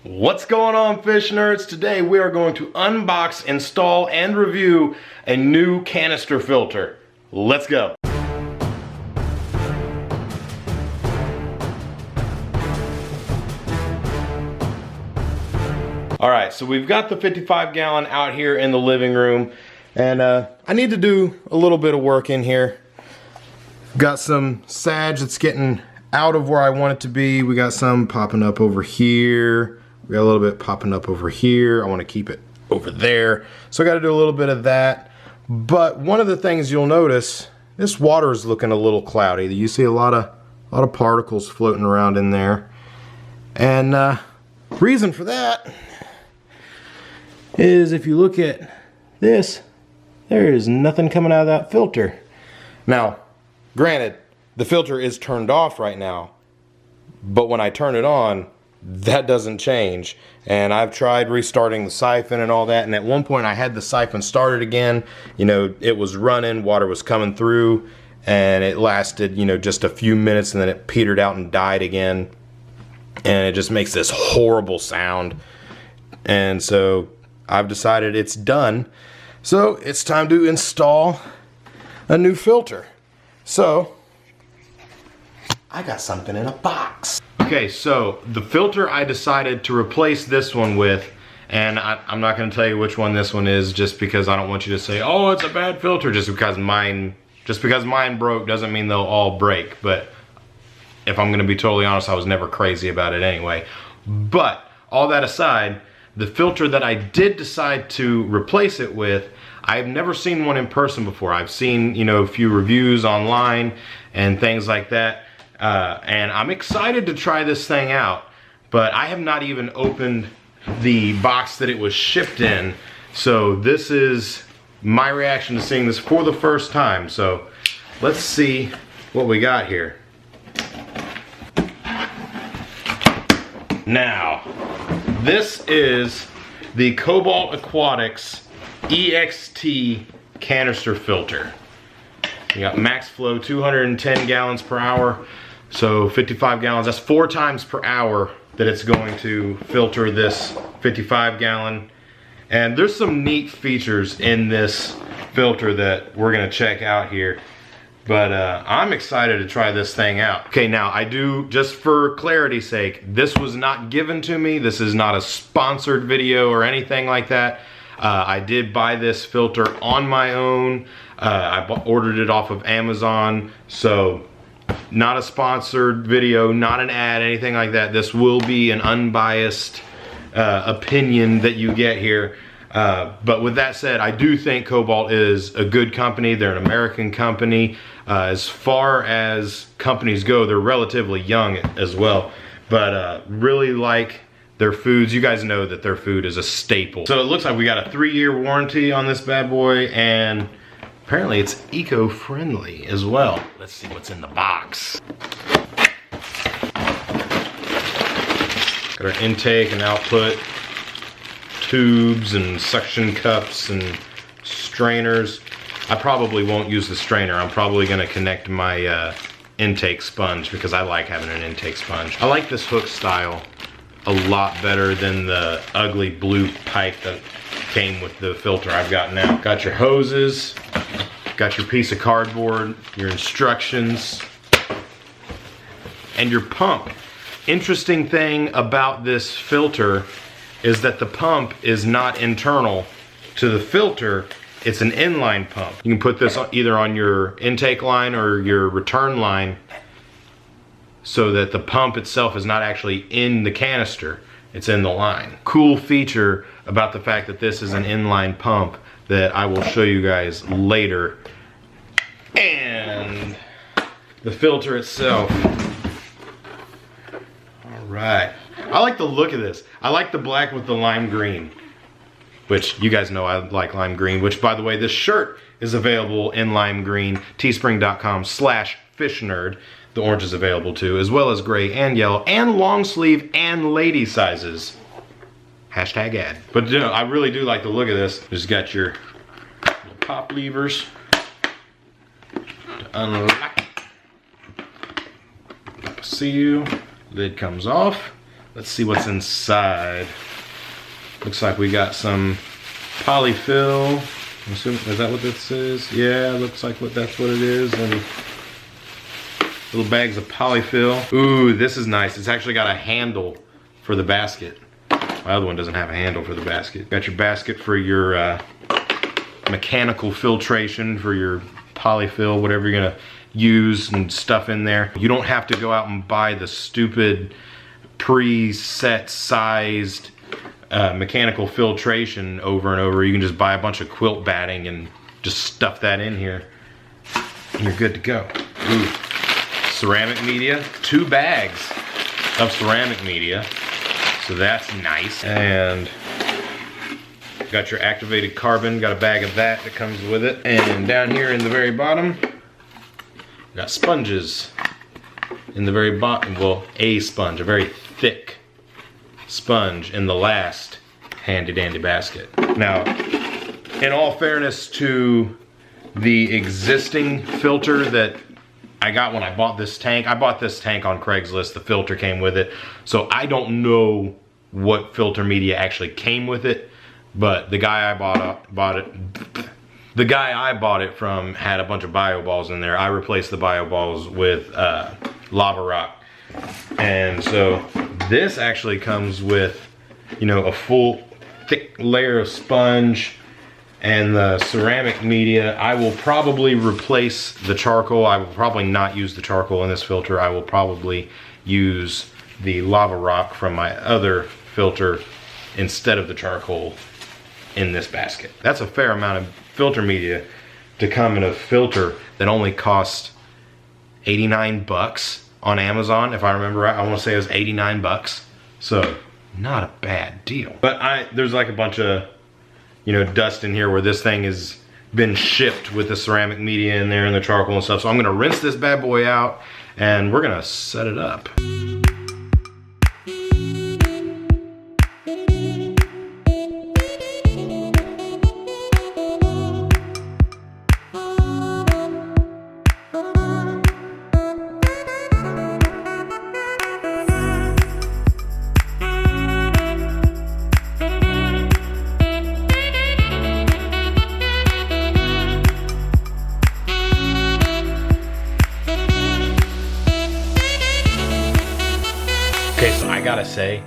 What's going on, fish nerds? Today we are going to unbox, install, and review a new canister filter. Let's go. Alright, so we've got the 55 gallon out here in the living room, and I need to do a little bit of work in here. Got some sage that's getting out of where I want it to be. We got some popping up over here. We got a little bit popping up over here. I want to keep it over there. So I got to do a little bit of that. But one of the things you'll notice, this water is looking a little cloudy. You see a lot of particles floating around in there. And reason for that is if you look at this, there is nothing coming out of that filter. Now, granted, the filter is turned off right now, but when I turn it on, that doesn't change. And I've tried restarting the siphon and all that, and at one point I had the siphon started again. You know, it was running, water was coming through, and it lasted, you know, just a few minutes, and then it petered out and died again. And it just makes this horrible sound. And so I've decided it's done. So it's time to install a new filter. So I got something in a box. Okay, so the filter I decided to replace this one with, and I'm not going to tell you which one this one is, just because I don't want you to say, oh, it's a bad filter, just because mine broke doesn't mean they'll all break. But if I'm going to be totally honest, I was never crazy about it anyway. But all that aside, the filter that I did decide to replace it with, I've never seen one in person before. I've seen, you know, a few reviews online and things like that. And I'm excited to try this thing out, but I have not even opened the box that it was shipped in. So this is my reaction to seeing this for the first time. So let's see what we got here. Now, this is the Cobalt Aquatics EXT canister filter. You got max flow 210 gallons per hour. So 55 gallons, that's 4 times per hour that it's going to filter this 55 gallon. And there's some neat features in this filter that we're gonna check out here. But I'm excited to try this thing out. Okay, now I do, just for clarity's sake, this was not given to me. This is not a sponsored video or anything like that. I did buy this filter on my own. I ordered it off of Amazon, so not a sponsored video, not an ad, anything like that. This will be an unbiased opinion that you get here. But with that said, I do think Cobalt is a good company. They're an American company. As far as companies go, they're relatively young as well. But really like their foods. You guys know that their food is a staple. So it looks like we got a 3-year warranty on this bad boy, and apparently it's eco-friendly as well. Let's see what's in the box. Got our intake and output tubes and suction cups and strainers. I probably won't use the strainer. I'm probably gonna connect my intake sponge, because I like having an intake sponge. I like this hook style a lot better than the ugly blue pipe that came with the filter I've got now. Got your hoses, got your piece of cardboard, your instructions, and your pump. Interesting thing about this filter is that the pump is not internal to the filter, it's an inline pump. You can put this either on your intake line or your return line, so that the pump itself is not actually in the canister, it's in the line. Cool feature about the fact that this is an inline pump that I will show you guys later. And the filter itself. All right. I like the look of this. I like the black with the lime green, which you guys know I like lime green, which, by the way, this shirt is available in lime green, teespring.com/fishnerd. The orange is available too, as well as gray and yellow and long sleeve and lady sizes. Hashtag ad. But you know, I really do like the look of this. Just got your little pop levers to unlock. Seal. Lid comes off. Let's see what's inside. Looks like we got some polyfill. I'm assuming, is that what this is? Yeah, looks like that's what it is. And little bags of polyfill. Ooh, this is nice. It's actually got a handle for the basket. My other one doesn't have a handle for the basket. Got your basket for your mechanical filtration, for your polyfill, whatever you're gonna use and stuff in there. You don't have to go out and buy the stupid preset sized mechanical filtration over and over. You can just buy a bunch of quilt batting and just stuff that in here and you're good to go. Ooh. Ceramic media, 2 bags of ceramic media, so that's nice. And got your activated carbon, got a bag of that comes with it. And down here in the very bottom, got sponges in the very bottom. Well, a sponge, a very thick sponge in the last handy dandy basket. Now, in all fairness to the existing filter that I got when I bought this tank, I bought this tank on Craigslist, the filter came with it. So I don't know what filter media actually came with it, but the guy I bought it from had a bunch of bio balls in there. I replaced the bio balls with lava rock. And so this actually comes with, you know, a full thick layer of sponge and the ceramic media. I will probably replace the charcoal. I will probably not use the charcoal in this filter. I will probably use the lava rock from my other filter instead of the charcoal in this basket. That's a fair amount of filter media to come in a filter that only cost 89 bucks on Amazon, if I remember right. I want to say it was 89 bucks. So not a bad deal. But there's like a bunch of, you know, dust in here where this thing has been shipped with the ceramic media in there and the charcoal and stuff. So I'm gonna rinse this bad boy out and we're gonna set it up. Okay, so I gotta say,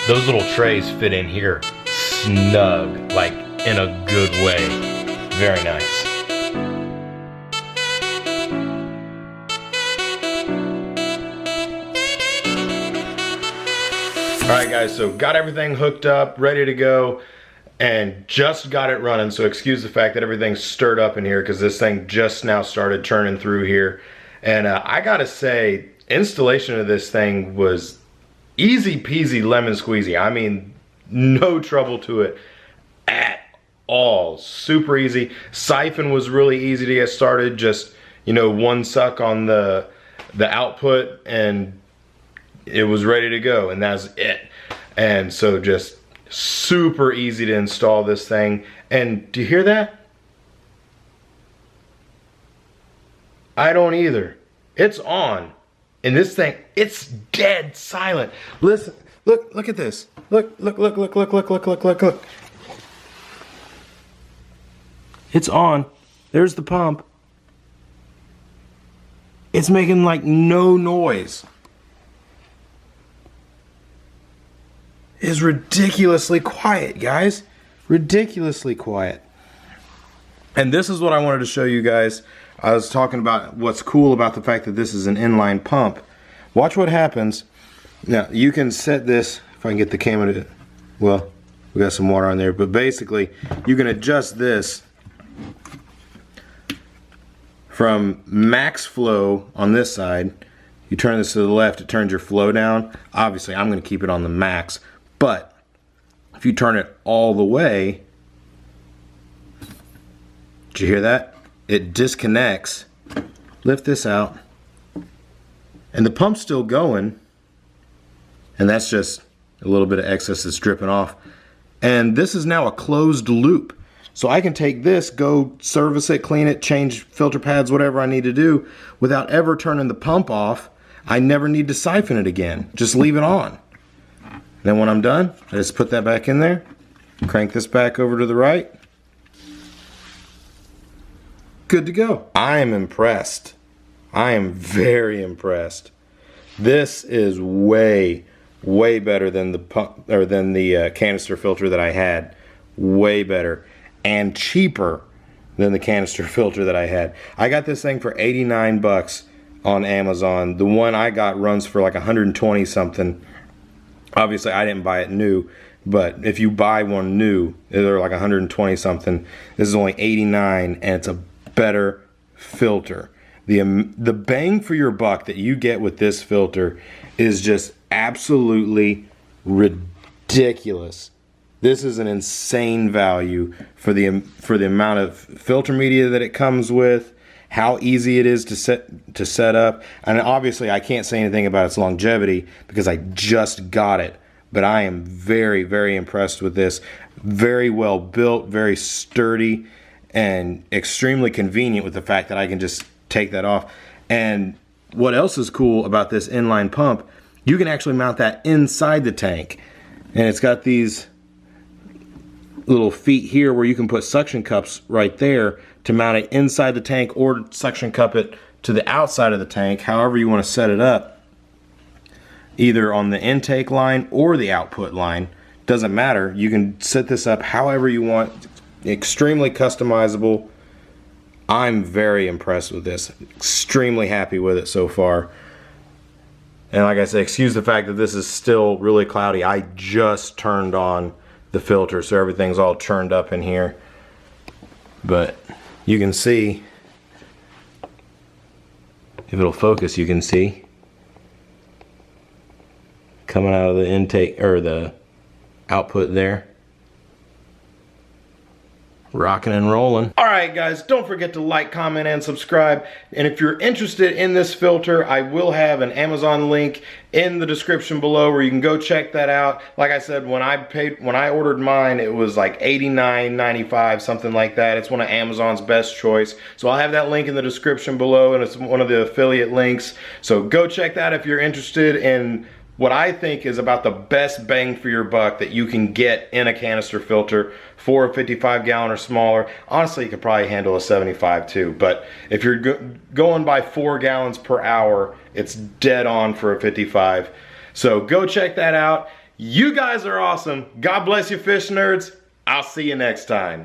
those little trays fit in here snug, like in a good way. Very nice. All right guys, so got everything hooked up, ready to go, and just got it running. So excuse the fact that everything's stirred up in here because this thing just now started turning through here. And I gotta say, installation of this thing was easy peasy lemon squeezy. I mean, no trouble to it at all. Super easy. Siphon was really easy to get started. Just, you know, one suck on the output and it was ready to go, and that's it. And so just super easy to install this thing. And do you hear that? I don't either. It's on. And this thing, it's dead silent. Listen, look at this. Look. It's on. There's the pump. It's making like no noise. It's ridiculously quiet, guys. Ridiculously quiet. And this is what I wanted to show you guys. I was talking about what's cool about the fact that this is an inline pump. Watch what happens. Now, you can set this, if I can get the camera to, well, we got some water on there, but basically, you can adjust this from max flow on this side. You turn this to the left, it turns your flow down. Obviously, I'm going to keep it on the max, but if you turn it all the way, did you hear that? It disconnects. Lift this out, and the pump's still going, and that's just a little bit of excess that's dripping off. And this is now a closed loop, so I can take this, go service it, clean it, change filter pads, whatever I need to do without ever turning the pump off. I never need to siphon it again. Just leave it on. Then when I'm done, I just put that back in there, crank this back over to the right. Good to go. I am impressed. I am very impressed. This is way better than the pump or than the canister filter that I had. Way better and cheaper than the canister filter that I had. I got this thing for 89 bucks on Amazon. The one I got runs for like 120 something. Obviously I didn't buy it new, but if you buy one new, they're like 120 something. This is only 89 and it's a better filter. The bang for your buck that you get with this filter is just absolutely ridiculous. This is an insane value for the amount of filter media that it comes with, how easy it is to set up, and obviously I can't say anything about its longevity because I just got it. But I am very impressed with this. Very well built, very sturdy, and extremely convenient with the fact that I can just take that off. And what else is cool about this inline pump, you can actually mount that inside the tank. And it's got these little feet here where you can put suction cups right there to mount it inside the tank or suction cup it to the outside of the tank, however you want to set it up. Either on the intake line or the output line, doesn't matter. You can set this up however you want. Extremely customizable. I'm very impressed with this. Extremely happy with it so far. And like I said, excuse the fact that this is still really cloudy. I just turned on the filter, so everything's all churned up in here. But you can see, if it'll focus, you can see coming out of the intake or the output there. Rocking and rolling. All right, guys, don't forget to like, comment, and subscribe. And if you're interested in this filter, I will have an Amazon link in the description below where you can go check that out. Like I said, when I ordered mine, it was like $89.95, something like that. It's one of Amazon's best choice. So I'll have that link in the description below, and it's one of the affiliate links. So go check that if you're interested in what I think is about the best bang for your buck that you can get in a canister filter for a 55 gallon or smaller. Honestly, you could probably handle a 75 too, but if you're going by 4 gallons per hour, it's dead on for a 55. So go check that out. You guys are awesome. God bless you, fish nerds. I'll see you next time.